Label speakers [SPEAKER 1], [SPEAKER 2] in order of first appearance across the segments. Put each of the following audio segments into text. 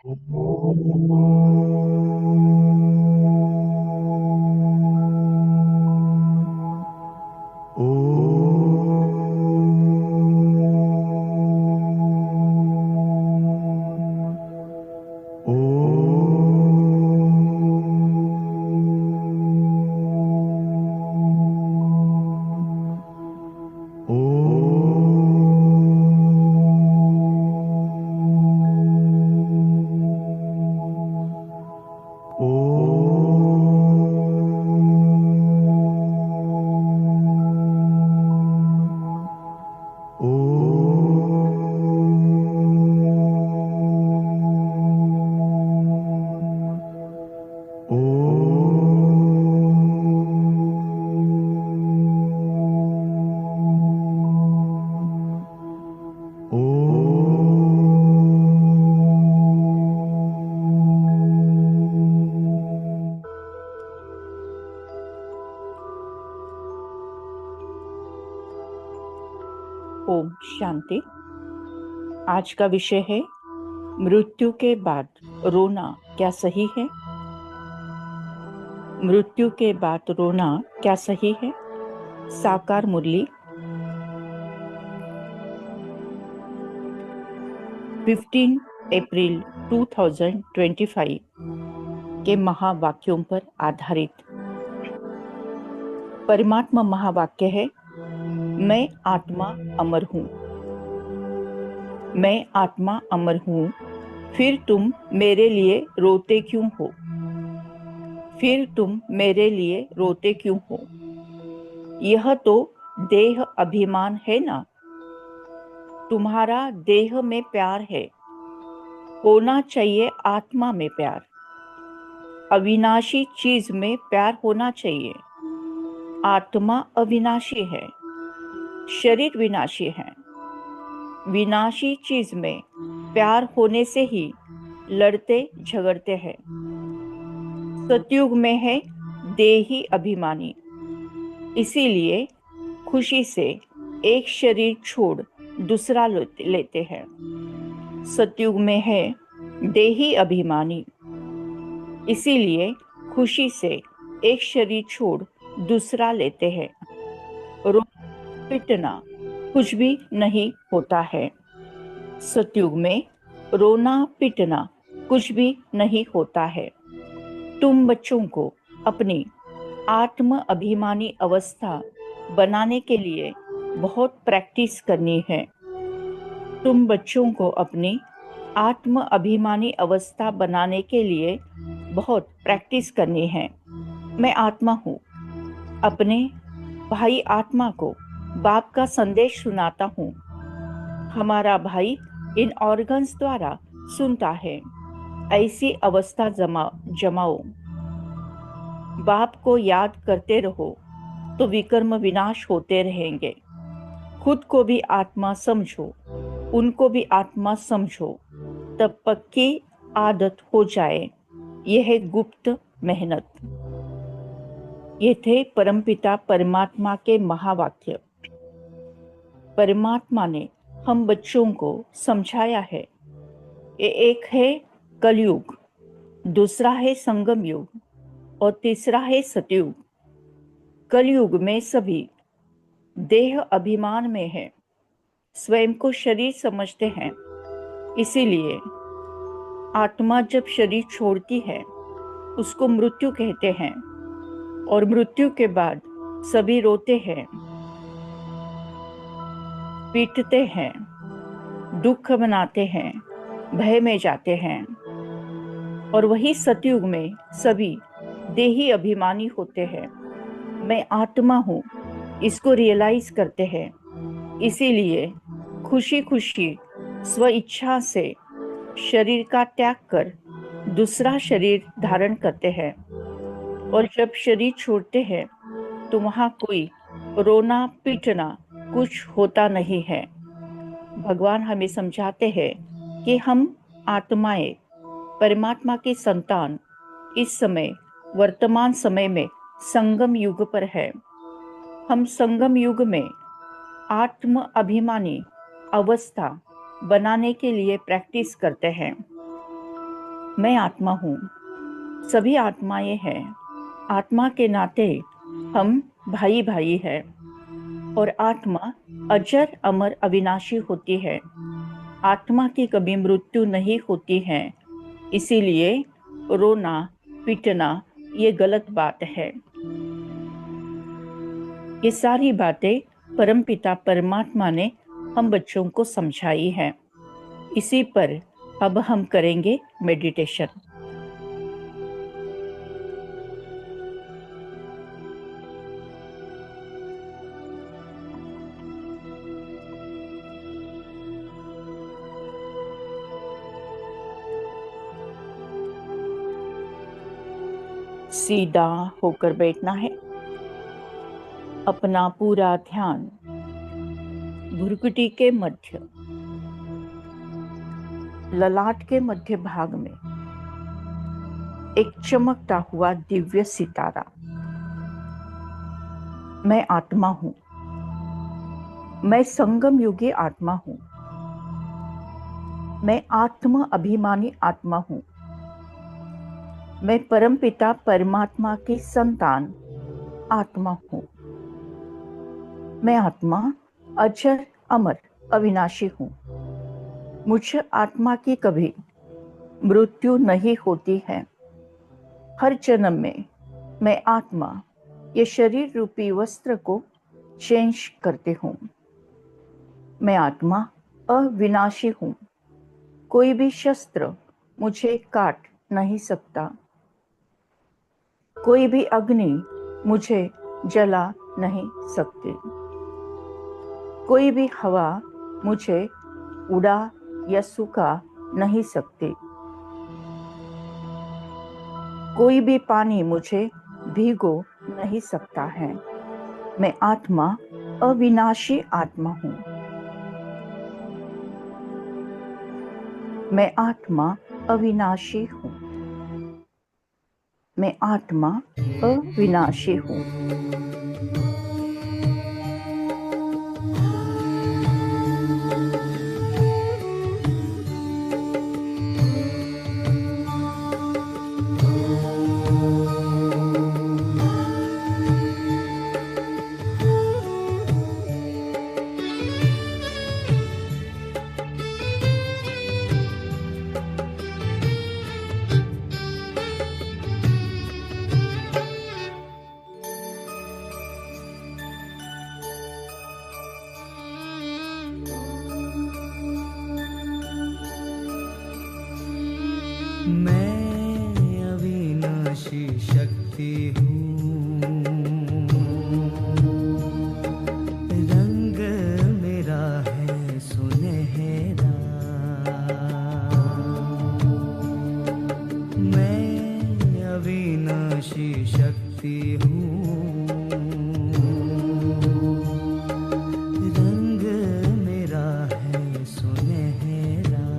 [SPEAKER 1] ओम शांति। आज का विषय है मृत्यु के बाद रोना क्या सही है? मृत्यु के बाद रोना क्या सही है? साकार मुरली 15 अप्रैल 2025 के महावाक्यों पर आधारित। परमात्मा महावाक्य है, मैं आत्मा अमर हूँ। मैं आत्मा अमर हूँ, फिर तुम मेरे लिए रोते क्यों हो? फिर तुम मेरे लिए रोते क्यों हो? यह तो देह अभिमान है ना। तुम्हारा देह में प्यार है, होना चाहिए आत्मा में प्यार। अविनाशी चीज में प्यार होना चाहिए। आत्मा अविनाशी है, शरीर विनाशी है। विनाशी चीज में प्यार होने से ही लड़ते झगड़ते हैं। सतयुग में है देही अभिमानी, इसीलिए खुशी से एक शरीर छोड़ दूसरा लेते हैं। सतयुग में है देही अभिमानी, इसीलिए खुशी से एक शरीर छोड़ दूसरा लेते हैं। रोना पिटना कुछ भी नहीं होता है। सतयुग में रोना पिटना कुछ भी नहीं होता है। तुम बच्चों को अपनी आत्म अभिमानी अवस्था बनाने के लिए बहुत प्रैक्टिस करनी है। तुम बच्चों को अपनी आत्म अभिमानी अवस्था बनाने के लिए बहुत प्रैक्टिस करनी है। मैं आत्मा हूँ। अपने भाई आत्मा को बाप का संदेश सुनाता हूँ। हमारा भाई इन ऑर्गन्स द्वारा सुनता है। ऐसी अवस्था जमाओ। बाप को याद करते रहो तो विकर्म विनाश होते रहेंगे। खुद को भी आत्मा समझो, उनको भी आत्मा समझो, तब पक्की आदत हो जाए। यह है गुप्त मेहनत। ये थे परमपिता परमात्मा के महावाक्य। परमात्मा ने हम बच्चों को समझाया है। ये एक है कलयुग, दूसरा है संगम युग और तीसरा है सतयुग। कलयुग में सभी देह अभिमान में है, स्वयं को शरीर समझते हैं। इसीलिए आत्मा जब शरीर छोड़ती है उसको मृत्यु कहते हैं, और मृत्यु के बाद सभी रोते हैं, पीटते हैं, दुख मनाते हैं, भय में जाते हैं। और वही सतयुग में सभी देही अभिमानी होते हैं। मैं आत्मा हूँ, इसको रियलाइज करते हैं। इसीलिए खुशी खुशी स्व इच्छा से शरीर का त्याग कर दूसरा शरीर धारण करते हैं। और जब शरीर छोड़ते हैं तो वहाँ कोई रोना पीटना कुछ होता नहीं है। भगवान हमें समझाते हैं कि हम आत्माएं, परमात्मा की संतान, इस समय वर्तमान समय में संगम युग पर है। हम संगम युग में आत्म अभिमानी अवस्था बनाने के लिए प्रैक्टिस करते हैं। मैं आत्मा हूँ, सभी आत्माएं हैं। आत्मा के नाते हम भाई भाई हैं और आत्मा अजर अमर अविनाशी होती है। आत्मा की कभी मृत्यु नहीं होती है, इसीलिए रोना पीटना ये गलत बात है। ये सारी बातें परमपिता परमात्मा ने हम बच्चों को समझाई है। इसी पर अब हम करेंगे मेडिटेशन। सीधा होकर बैठना है। अपना पूरा ध्यान भ्रुकुटी के मध्य, ललाट के मध्य भाग में एक चमकता हुआ दिव्य सितारा। मैं आत्मा हूं, मैं संगम युगी आत्मा हूं, मैं आत्म अभिमानी आत्मा हूं, मैं परमपिता परमात्मा की संतान आत्मा हूं। मैं आत्मा अजर अमर अविनाशी हूं। मुझ आत्मा की कभी मृत्यु नहीं होती है। हर जन्म में मैं आत्मा ये शरीर रूपी वस्त्र को चेंज करती हूँ। मैं आत्मा अविनाशी हूँ। कोई भी शस्त्र मुझे काट नहीं सकता। कोई भी अग्नि मुझे जला नहीं सकती। कोई भी हवा मुझे उड़ा या सुखा नहीं सकती। कोई भी पानी मुझे भीगो नहीं सकता है। मैं आत्मा अविनाशी आत्मा हूँ। मैं आत्मा अविनाशी हूँ। मैं आत्मा अविनाशी हूँ।
[SPEAKER 2] मैं अविनाशी शक्ति हूँ, रंग मेरा है सुनहरा। मैं अविनाशी शक्ति हूँ, रंग मेरा है सुनहरा।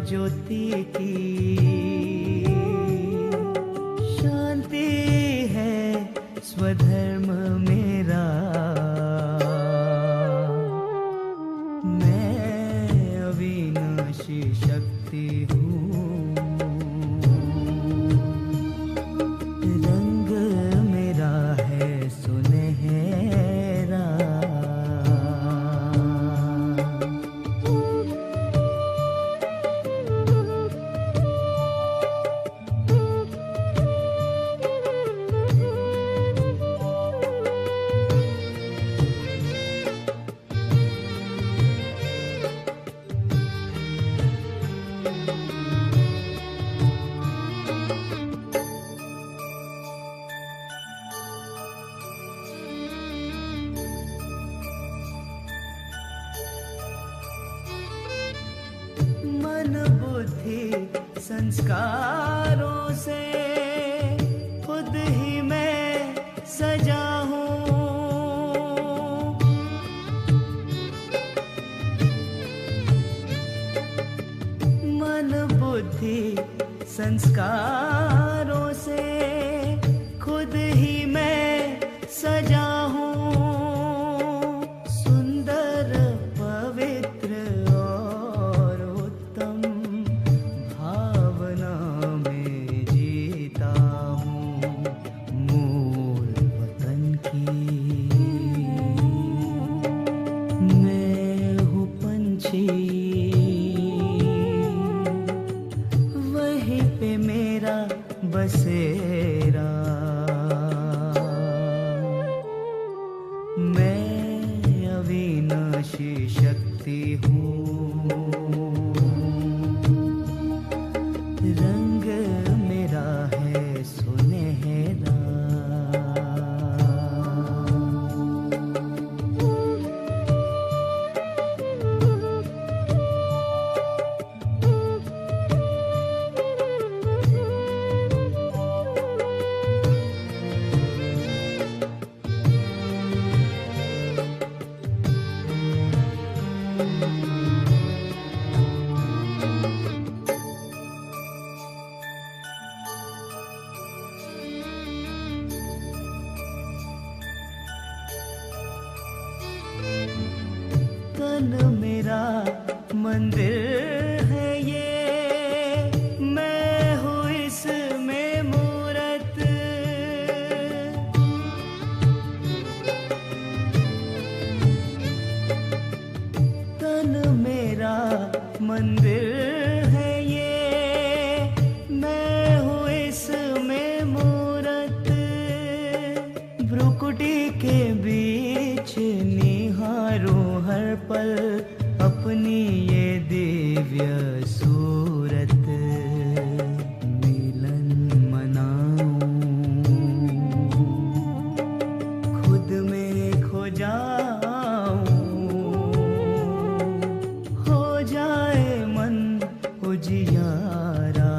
[SPEAKER 2] ज्योति की शांति है स्वधर्म मेरा। मैं अविनाशी शक्ति हूँ, रंग मेरा है सुनहरा। मन बुद्धि संस्कारों से खुद ही मैं सजा हूँ। मन बुद्धि संस्कारों से खुद ही मैं सजा तन मेरा मंदिर है ये, मैं हूँ इसमें मूरत। तन मेरा मंदिर है ये, मैं हूँ इसमें मूरत। भ्रुकुटी के बीच निहारूं हर पल अपनी ये दिव्य सूरत। मिलन मनाऊं, खुद में खो जाऊं, हो जाए मन उजियारा।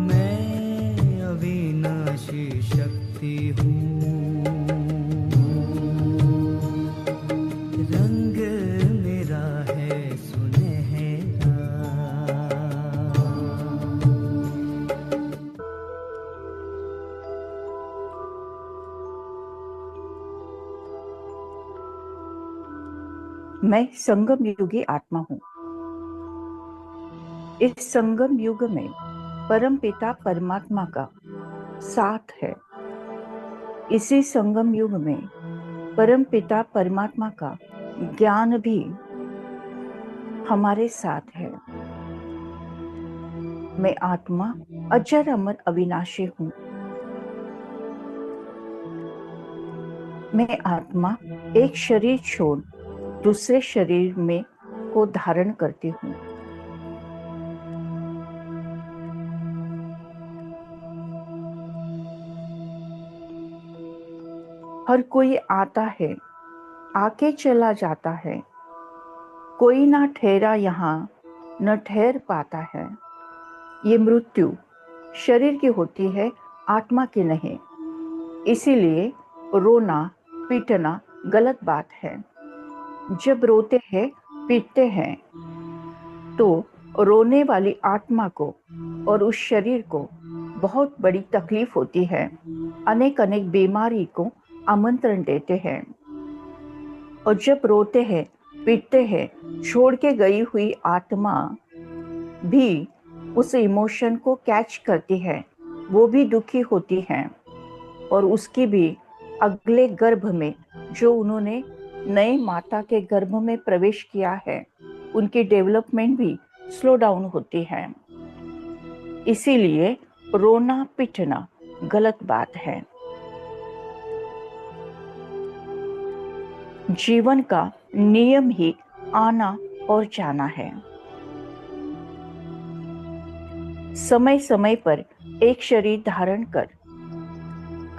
[SPEAKER 2] मैं अविनाशी शक्ति हूँ, रंग मेरा है सुनहरा।
[SPEAKER 1] मैं संगम युगी आत्मा हूँ। इस संगम युग में परम पिता परमात्मा का साथ है। इसी संगम युग में परम पिता परमात्मा का ज्ञान भी हमारे साथ है। मैं आत्मा अजर अमर अविनाशी हूँ। मैं आत्मा एक शरीर छोड़ दूसरे शरीर में को धारण करती हूँ। हर कोई आता है, आके चला जाता है, कोई ना ठहरा यहाँ न ठहर पाता है। ये मृत्यु शरीर की होती है, आत्मा की नहीं। इसीलिए रोना पीटना गलत बात है। जब रोते हैं पीटते हैं तो रोने वाली आत्मा को और उस शरीर को बहुत बड़ी तकलीफ होती है, अनेक अनेक बीमारी को आमंत्रण देते हैं। और जब रोते हैं पीटते हैं, छोड़ के गई हुई आत्मा भी उस इमोशन को कैच करती है, वो भी दुखी होती है और उसकी भी अगले गर्भ में जो उन्होंने नए माता के गर्भ में प्रवेश किया है, उनकी डेवलपमेंट भी स्लो डाउन होती है। इसीलिए रोना पिटना गलत बात है। जीवन का नियम ही आना और जाना है। समय समय पर एक शरीर धारण कर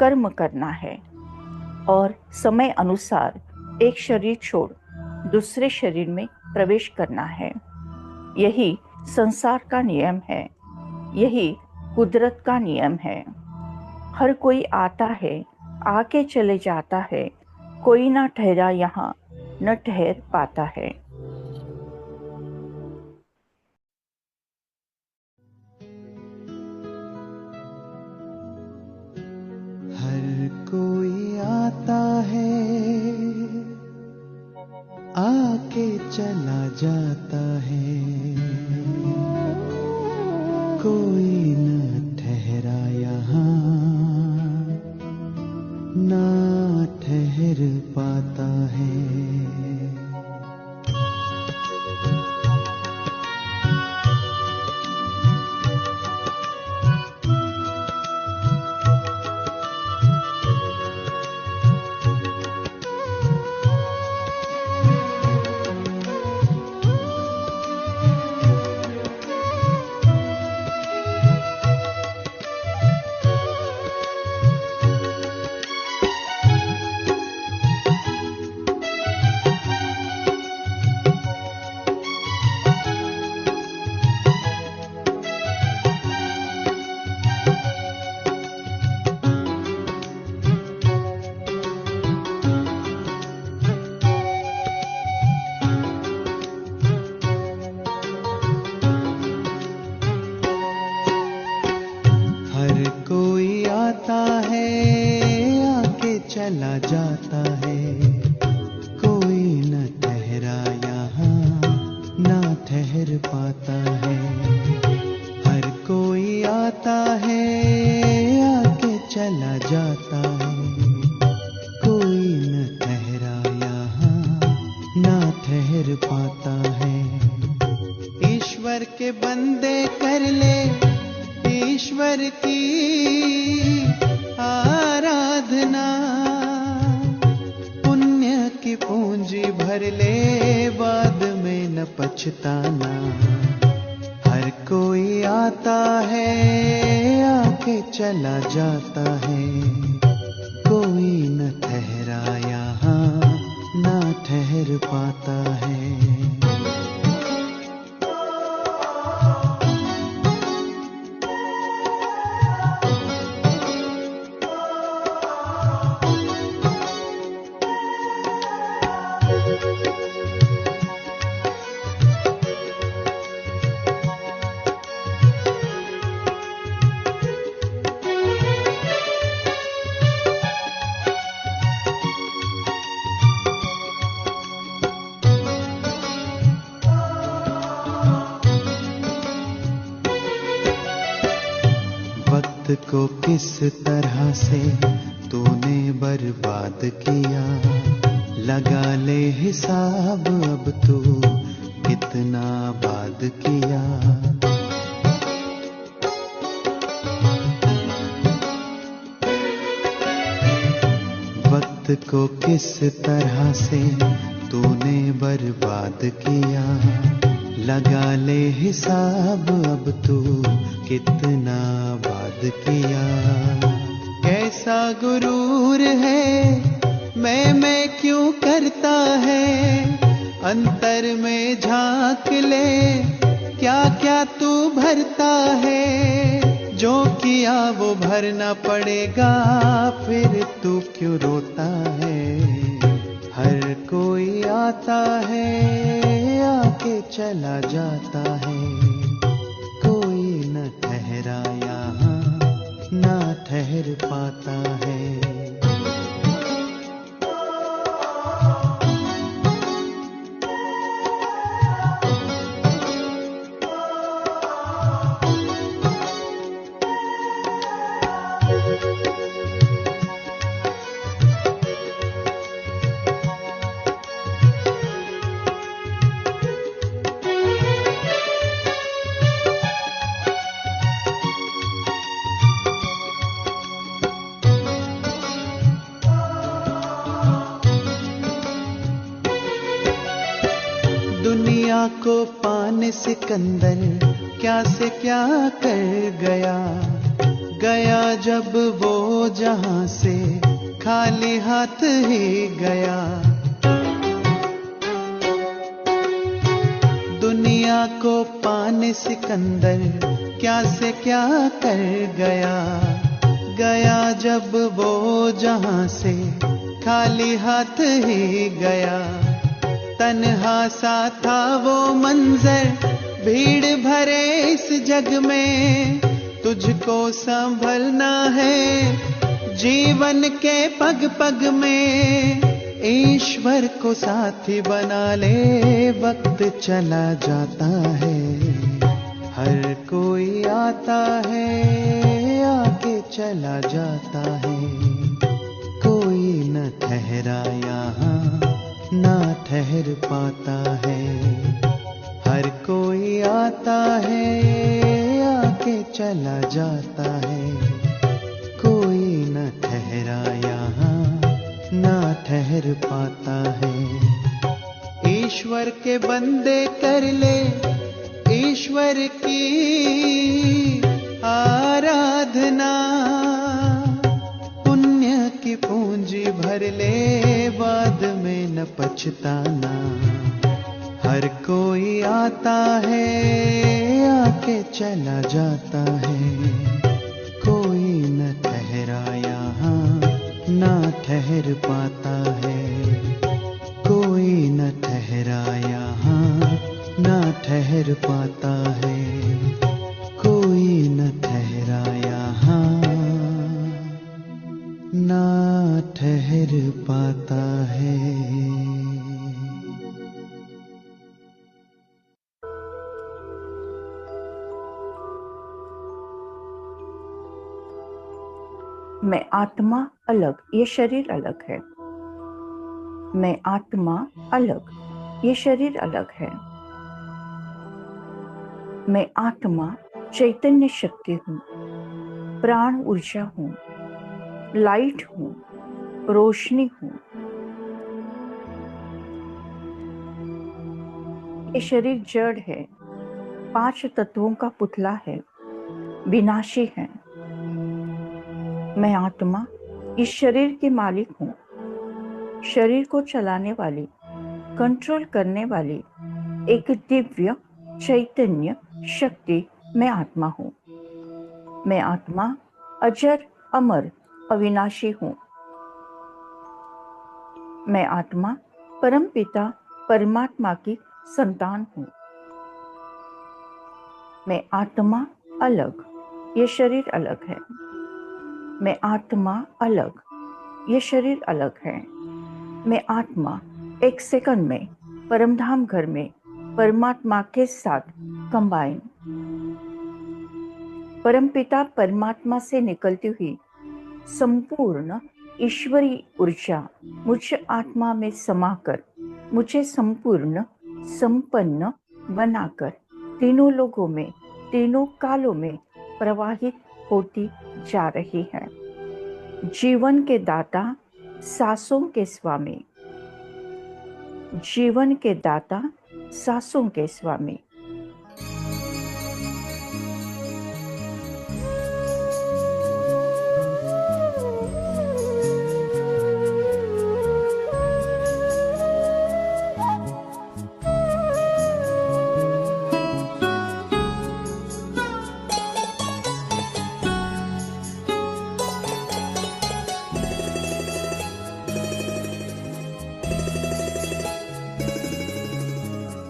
[SPEAKER 1] कर्म करना है और समय अनुसार एक शरीर छोड़ दूसरे शरीर में प्रवेश करना है। यही संसार का नियम है, यही कुदरत का नियम है। हर कोई आता है, आके चले जाता है, कोई ना ठहरा यहाँ न ठहर पाता है।
[SPEAKER 2] हर कोई आता है, आके चला जाता है, कोई न ठहरा यहाँ ना ठहर पाता है। चला जाता है, आराधना। पुण्य की पूंजी भर ले, बाद में न पछताना। हर कोई आता है, आके चला जाता है, कोई न ठहरा यहाँ, ना ठहर पाता है। वक्त को किस तरह से तूने बर्बाद किया, लगा ले हिसाब अब तू कितना बाद किया। वक्त को किस तरह से तूने बर्बाद किया, लगा ले हिसाब अब तू कितना बाद किया। कैसा गुरूर है, मैं क्यों करता है, अंतर में झांक ले, क्या क्या तू भरता है। जो किया वो भरना पड़ेगा, फिर तू क्यों रोता है। हर कोई आता है, आके चला जाता है, कोई न ठहरा यहाँ, ना ठहर पाता है। दुनिया को पाने सिकंदर क्या से क्या कर गया, गया जब वो जहां से खाली हाथ ही गया। दुनिया को पाने सिकंदर क्या से क्या कर गया, गया जब वो जहां से खाली हाथ ही गया। तन्हा सा था वो मंजर, भीड़ भरे इस जग में, तुझको संभलना है जीवन के पग पग में। ईश्वर को साथी बना ले, वक्त चला जाता है। हर कोई आता है, आके चला जाता है, कोई न ठहरा यहाँ, ना ठहर पाता है। हर कोई आता है, आके चला जाता है, कोई न ठहरा यहाँ, ना ठहर पाता है। ईश्वर के बंदे कर ले ईश्वर की आराधना। पुण्य की पूंजी भर ले, बाद में न पछताना। हर कोई आता है, आके चला जाता है, कोई न ठहरा यहाँ, ना ठहर पाता है। कोई न ठहरा यहाँ, ना ठहर पाता है, कोई न ठहरा यहाँ, ना ठहर पाता है।
[SPEAKER 1] मैं आत्मा अलग, ये शरीर अलग है। मैं आत्मा अलग, ये शरीर अलग है। मैं आत्मा चैतन्य शक्ति हूँ, प्राण ऊर्जा हूँ, लाइट हूँ, रोशनी हूँ। ये शरीर जड़ है, 5 तत्वों का पुतला है, विनाशी है। मैं आत्मा इस शरीर की मालिक हूँ, शरीर को चलाने वाली, कंट्रोल करने वाली एक दिव्य चैतन्य शक्ति मैं आत्मा हूँ। मैं आत्मा अजर अमर अविनाशी हूँ। मैं आत्मा परमपिता परमात्मा की संतान हूँ। मैं आत्मा अलग, ये शरीर अलग है। मैं आत्मा अलग, ये शरीर अलग है। मैं आत्मा एक सेकंड में परमधाम घर में परमात्मा के साथ कंबाइन। परमपिता परमात्मा से निकलती हुई संपूर्ण ईश्वरी ऊर्जा मुझ आत्मा में समाकर मुझे संपूर्ण संपन्न बनाकर तीनों लोगों में, तीनों कालों में प्रवाहित होती जा रही है। जीवन के दाता, सांसों के स्वामी। जीवन के दाता, सांसों के स्वामी।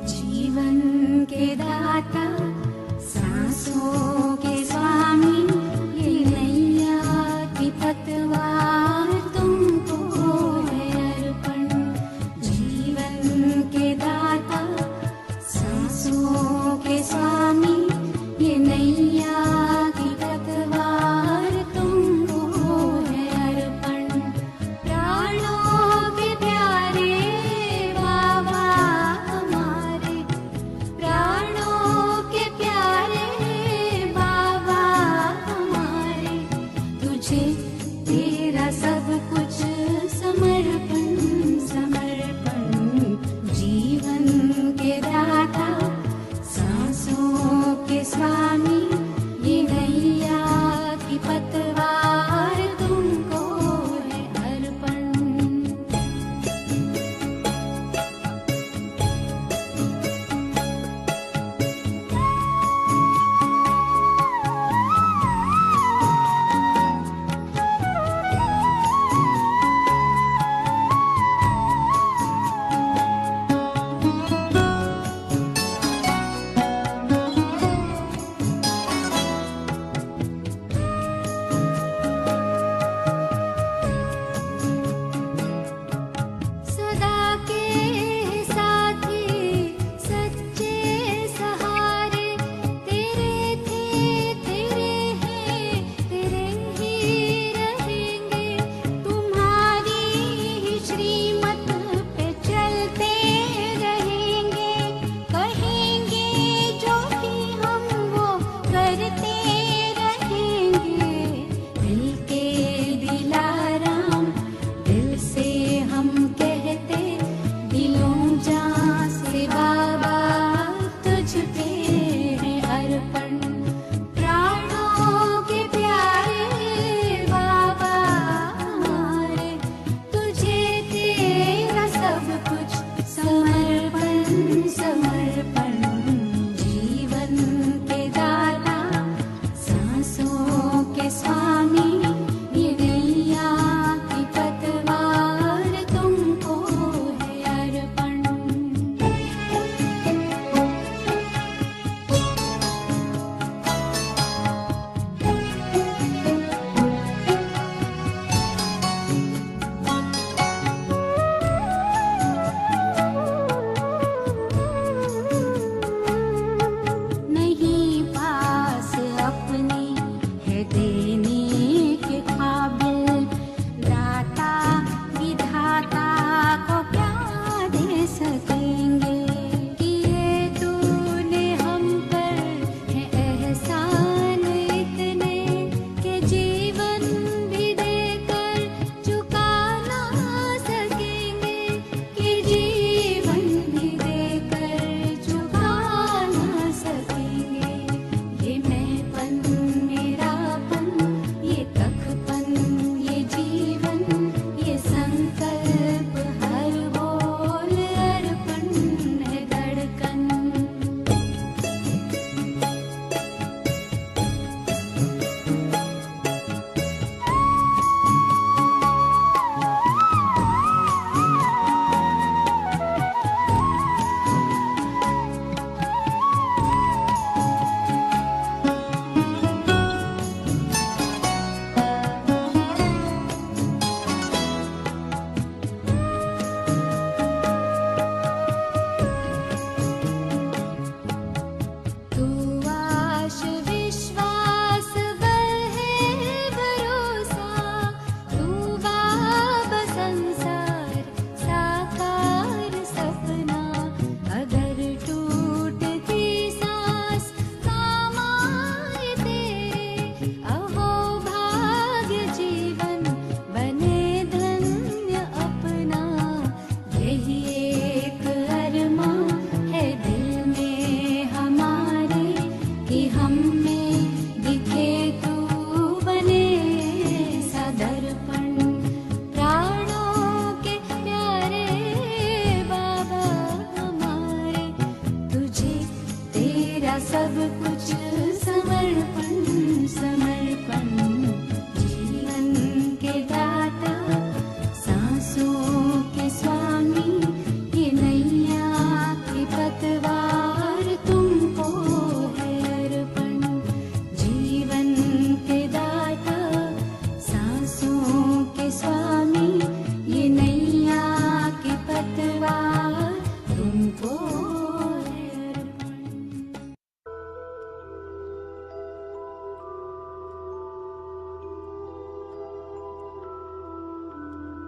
[SPEAKER 3] जीवन के दाता, सांसों के स्वामी, ये नैया की पतवार तुमको है अर्पण। जीवन के दाता, सांसों के स्वामी, ये नैया की पतवार तुमको है अर्पण। प्राणों के प्यारे बाबा हमारे, प्राणों के प्यारे बाबा हमारे, तुझे तेरा सब कुछ समर्पण समर्पण। जीवन के दाता, सांसों के स्वामी, ये नैया की पतवार तुमको है अर्पण।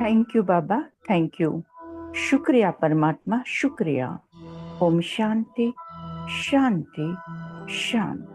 [SPEAKER 1] थैंक यू बाबा, थैंक यू। शुक्रिया परमात्मा, शुक्रिया। ओम शांति शांति शांति।